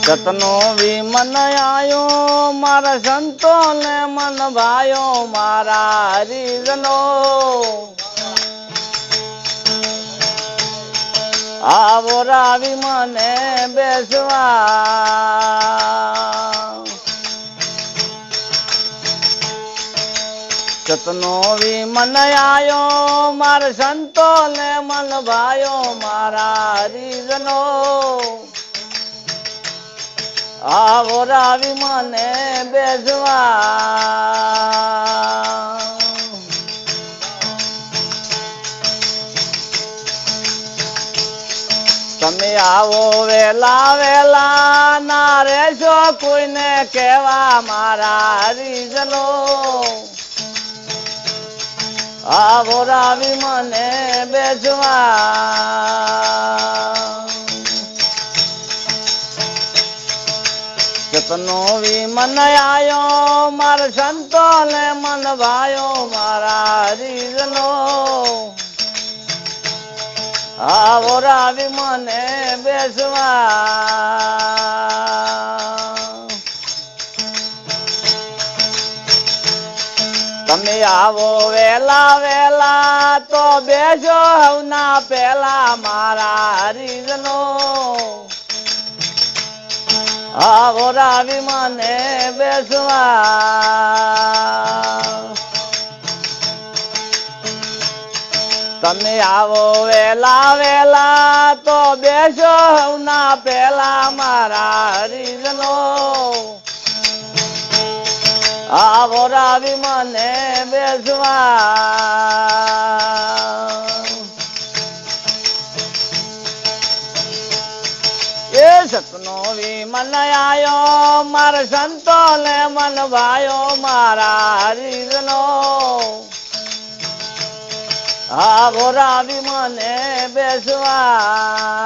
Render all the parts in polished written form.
સતનો વિમન આયો મારા સંતો ને મન ભાયો મારા હરિજનો આવો રાવી મને બેસવા સતનો વિમન આયો મારા સંતો ને મન ભાયો મારા હરિજનો આવો રાવી મને બેસવા તમે આવો વેલા વેલા ના રહેશો કોઈને કેવા મારા હરિજનો આવો રાવી મને બેસવા સતનો વિમન આયો મારા સંતો ને મન ભાયો મારા હરિજનો આવો રાવી મને બેસવા તમે આવો વેલા વેલા તો બેસો હવના પેલા મારા હરિજનો આવો રાવી મને બેસવા તમે આવો વેલા વેલા તો બેસો હવના પેલા મારા હરિજનો આવો રાવી મને બેસવા એ સતનો વિમન આયો મારા સંતો ને મન ભાયો મારા હરિજનો આવો રાવી મને બેસવા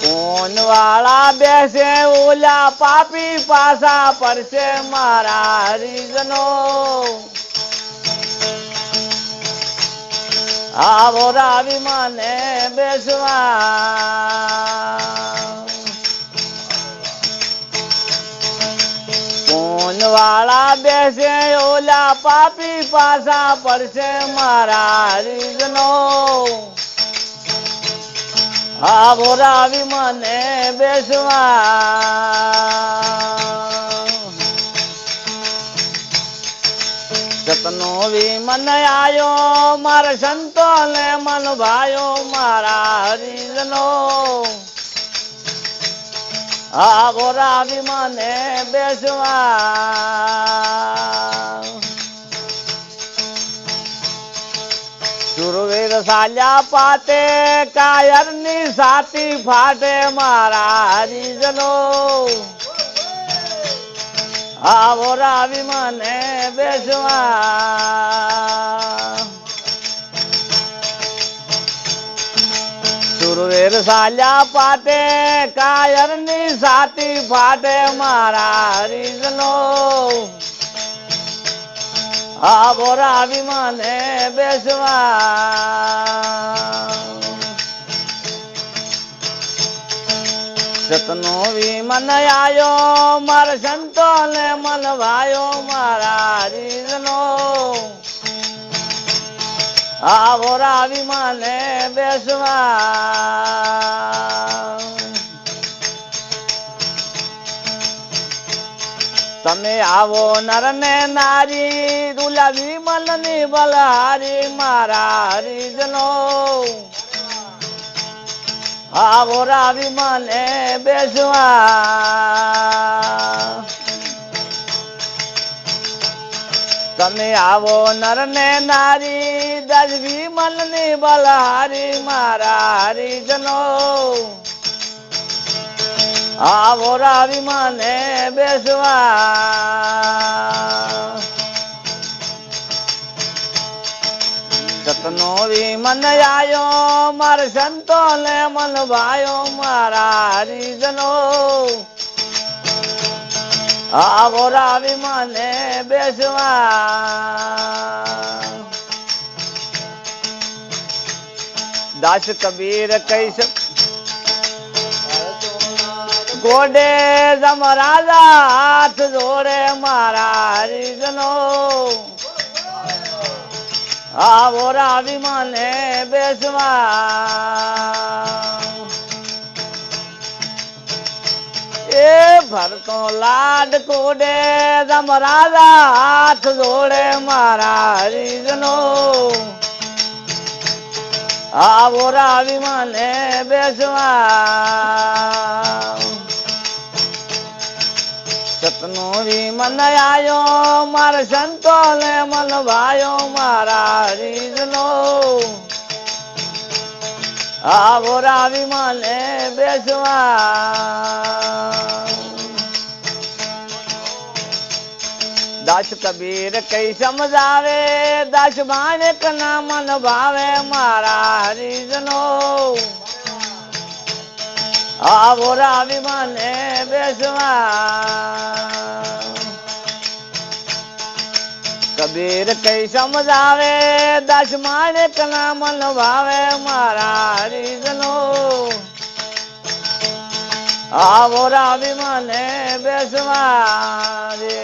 કોણ વાળા બેસે ઓલા પાપી પાસા પડશે મારા હરિજનો આવો રાવી મને બેસવા કોણ વાળા બેસે ઓલા પાપી પાસા પડશે મારા હરિજનો આવો રાવી મને બેસવા સતનો વિમન આયો મારા સંતો ને મન ભાયો મારા હરિજનો આવો રાવી મને બેસવા સુરવીર સાલ્યા પાતે કાયર ની સાતી ફાટે મારા હરિજનો આવો રાવી મને બેસવા સુરવીર સાલ્યા પાટે કાયર ની સાતી ફાટે મારા હરિજનો આવો રાવી મને બેસવા સતનો વિમન આયો મારા સંતો ને મન ભાયો મારા હરિજનો આવો રાવી મને બેસવા તમે આવો નર ને નારી દુલા વિમલ ની બલહારી મારા હરિજનો આવો રાવી મને બેસવા તમે આવો નર ને નારી દસ વિમલ ની બલહારી મારા હરિજનો આવો રાવી મને બેસવા સતનો વિમન આયો મારા સંતો ને મન ભાયો મારા હરિજનો આવો રાવી મને બેસવા દાસ કબીર કહીશ ગોડે જમ રાજા હાથ જોડે મારા હરિજનો આવો રાવી મને બેસવા એ ભરતો લાડ કોડે જમ રાજા હાથ જોડે મારા હરિજનો આવો રાવી મને બેસવા સતનો વી મન આયો મારા સંતો ને મન ભાયો મારા હરિજનો આવો રાવી મને બેસવા દાસ કબીર કઈ સમજાવે દાસ માણેક ના મન ભાવે મારા હરિજનો આવો રાવી મને બેસવા કબીર કઈ સમજાવે દાસ માણેક ના મન ભાવે મારા હરિજનો આવો રાવી મને બેસવા રે